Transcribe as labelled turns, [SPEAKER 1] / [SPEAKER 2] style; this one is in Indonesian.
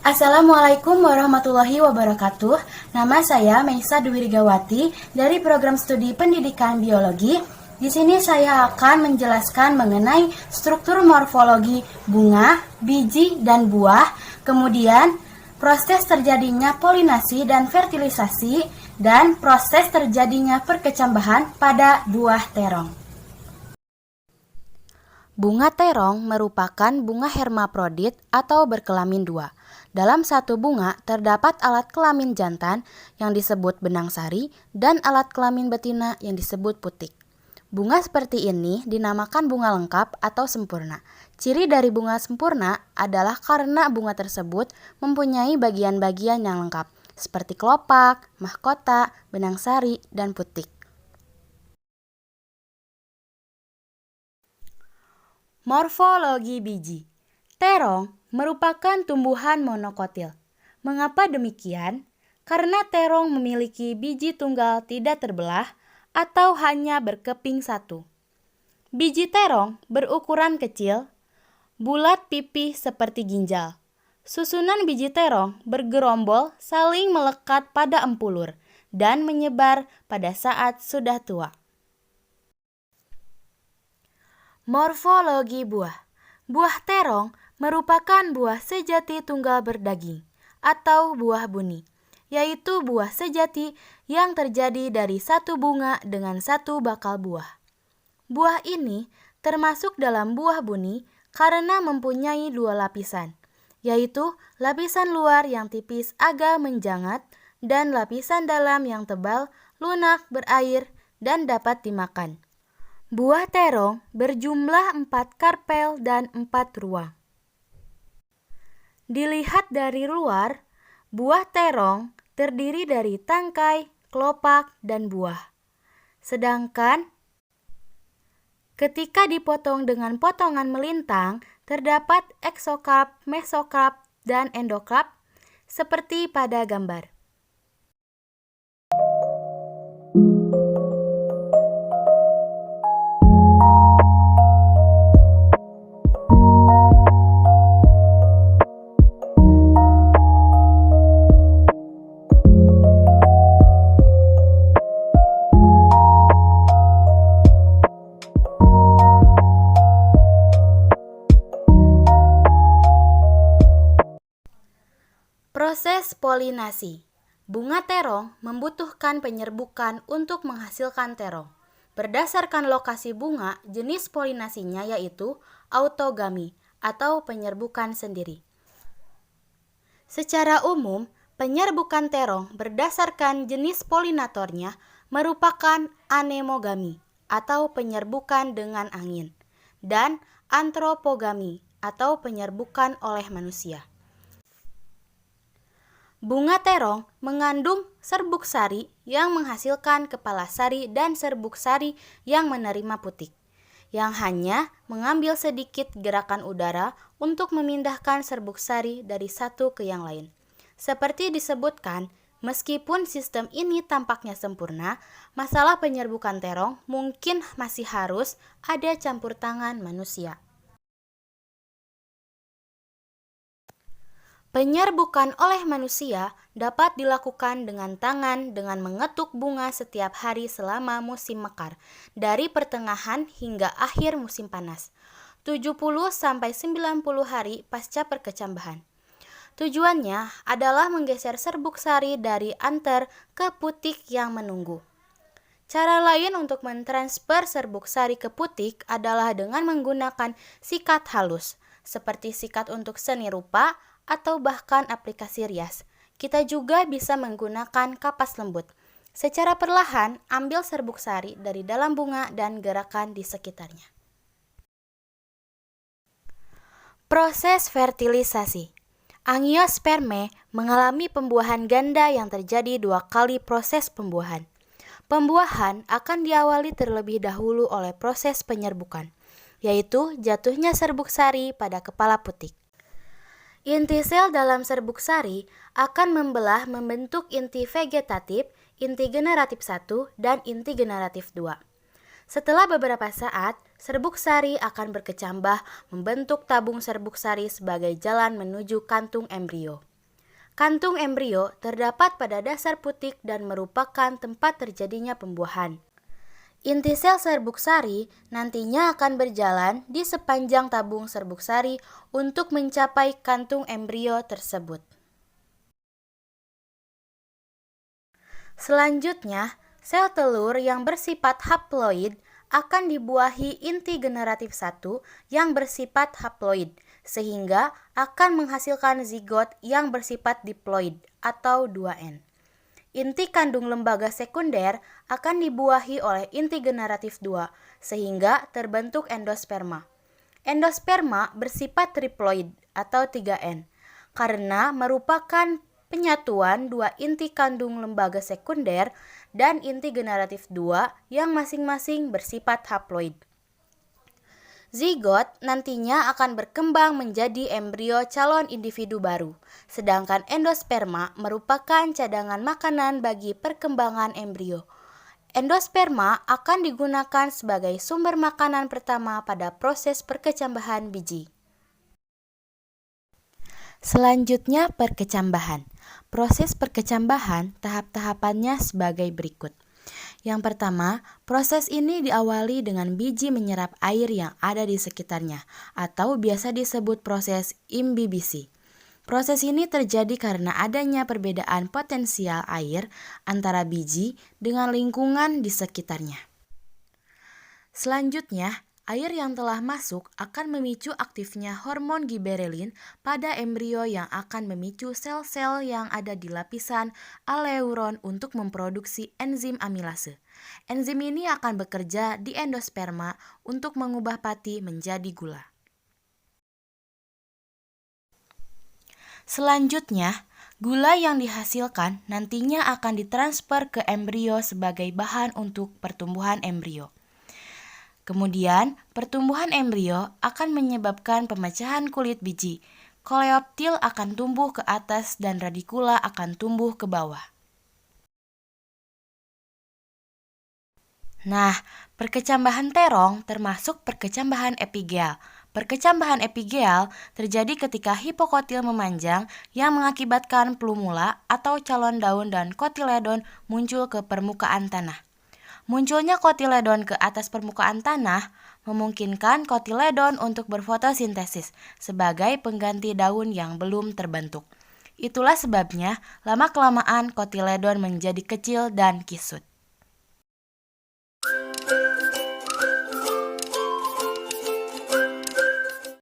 [SPEAKER 1] Assalamualaikum warahmatullahi wabarakatuh. Nama saya Meisa Dwi Rigawati dari Program Studi Pendidikan Biologi. Di sini saya akan menjelaskan mengenai struktur morfologi bunga, biji, dan buah, kemudian proses terjadinya polinasi dan fertilisasi, dan proses terjadinya perkecambahan pada buah terong. Bunga terong merupakan bunga hermaprodit atau berkelamin dua. Dalam satu bunga terdapat alat kelamin jantan yang disebut benang sari dan alat kelamin betina yang disebut putik. Bunga seperti ini dinamakan bunga lengkap atau sempurna. Ciri dari bunga sempurna adalah karena bunga tersebut mempunyai bagian-bagian yang lengkap, seperti kelopak, mahkota, benang sari, dan putik. Morfologi biji. Terong merupakan tumbuhan monokotil. Mengapa demikian? Karena terong memiliki biji tunggal tidak terbelah atau hanya berkeping satu. Biji terong berukuran kecil, bulat pipih seperti ginjal. Susunan biji terong bergerombol saling melekat pada empulur dan menyebar pada saat sudah tua. Morfologi buah. Buah terong merupakan buah sejati tunggal berdaging atau buah buni, yaitu buah sejati yang terjadi dari satu bunga dengan satu bakal buah. Buah ini termasuk dalam buah buni karena mempunyai dua lapisan, yaitu lapisan luar yang tipis agak menjangat dan lapisan dalam yang tebal, lunak, berair, dan dapat dimakan. Buah terong berjumlah 4 karpel dan 4 ruang. Dilihat dari luar, buah terong terdiri dari tangkai, kelopak, dan buah. Sedangkan ketika dipotong dengan potongan melintang, terdapat eksokarp, mesokarp, dan endokarp seperti pada gambar. Proses polinasi. Bunga terong membutuhkan penyerbukan untuk menghasilkan terong. Berdasarkan lokasi bunga, jenis polinasinya yaitu autogami atau penyerbukan sendiri. Secara umum, penyerbukan terong berdasarkan jenis polinatornya merupakan anemogami atau penyerbukan dengan angin dan antropogami atau penyerbukan oleh manusia. Bunga terong mengandung serbuk sari yang menghasilkan kepala sari dan serbuk sari yang menerima putik, yang hanya mengambil sedikit gerakan udara untuk memindahkan serbuk sari dari satu ke yang lain. Seperti disebutkan, meskipun sistem ini tampaknya sempurna, masalah penyerbukan terong mungkin masih harus ada campur tangan manusia. Penyerbukan oleh manusia dapat dilakukan dengan tangan dengan mengetuk bunga setiap hari selama musim mekar, dari pertengahan hingga akhir musim panas, 70-90 hari pasca perkecambahan. Tujuannya adalah menggeser serbuk sari dari anter ke putik yang menunggu. Cara lain untuk mentransfer serbuk sari ke putik adalah dengan menggunakan sikat halus, seperti sikat untuk seni rupa, atau bahkan aplikasi rias. Kita juga bisa menggunakan kapas lembut. Secara perlahan, ambil serbuk sari dari dalam bunga dan gerakan di sekitarnya. Proses fertilisasi. Angiosperme mengalami pembuahan ganda yang terjadi 2 kali proses pembuahan. Pembuahan akan diawali terlebih dahulu oleh proses penyerbukan, yaitu jatuhnya serbuk sari pada kepala putik. Inti sel dalam serbuk sari akan membentuk inti vegetatif, inti generatif 1, dan inti generatif 2. Setelah beberapa saat, serbuk sari akan berkecambah membentuk tabung serbuk sari sebagai jalan menuju kantung embrio. Kantung embrio terdapat pada dasar putik dan merupakan tempat terjadinya pembuahan. Inti sel serbuk sari nantinya akan berjalan di sepanjang tabung serbuk sari untuk mencapai kantung embrio tersebut. Selanjutnya, sel telur yang bersifat haploid akan dibuahi inti generatif 1 yang bersifat haploid, sehingga akan menghasilkan zigot yang bersifat diploid atau 2N. Inti kandung lembaga sekunder akan dibuahi oleh inti generatif 2, sehingga terbentuk endosperma. Endosperma bersifat triploid atau 3N, karena merupakan penyatuan dua inti kandung lembaga sekunder dan inti generatif 2 yang masing-masing bersifat haploid. Zigot nantinya akan berkembang menjadi embrio calon individu baru, sedangkan endosperma merupakan cadangan makanan bagi perkembangan embrio. Endosperma akan digunakan sebagai sumber makanan pertama pada proses perkecambahan biji. Selanjutnya, perkecambahan. Proses perkecambahan tahap-tahapannya sebagai berikut. Yang pertama, proses ini diawali dengan biji menyerap air yang ada di sekitarnya, atau biasa disebut proses imbibisi. Proses ini terjadi karena adanya perbedaan potensial air antara biji dengan lingkungan di sekitarnya. Selanjutnya, air yang telah masuk akan memicu aktifnya hormon giberelin pada embrio yang akan memicu sel-sel yang ada di lapisan aleuron untuk memproduksi enzim amilase. Enzim ini akan bekerja di endosperma untuk mengubah pati menjadi gula. Selanjutnya, gula yang dihasilkan nantinya akan ditransfer ke embrio sebagai bahan untuk pertumbuhan embrio. Kemudian, pertumbuhan embrio akan menyebabkan pemecahan kulit biji. Koleoptil akan tumbuh ke atas dan radikula akan tumbuh ke bawah. Nah, perkecambahan terong termasuk perkecambahan epigel. Perkecambahan epigel terjadi ketika hipokotil memanjang yang mengakibatkan plumula atau calon daun dan kotiledon muncul ke permukaan tanah. Munculnya kotiledon ke atas permukaan tanah memungkinkan kotiledon untuk berfotosintesis sebagai pengganti daun yang belum terbentuk. Itulah sebabnya lama-kelamaan kotiledon menjadi kecil dan kisut.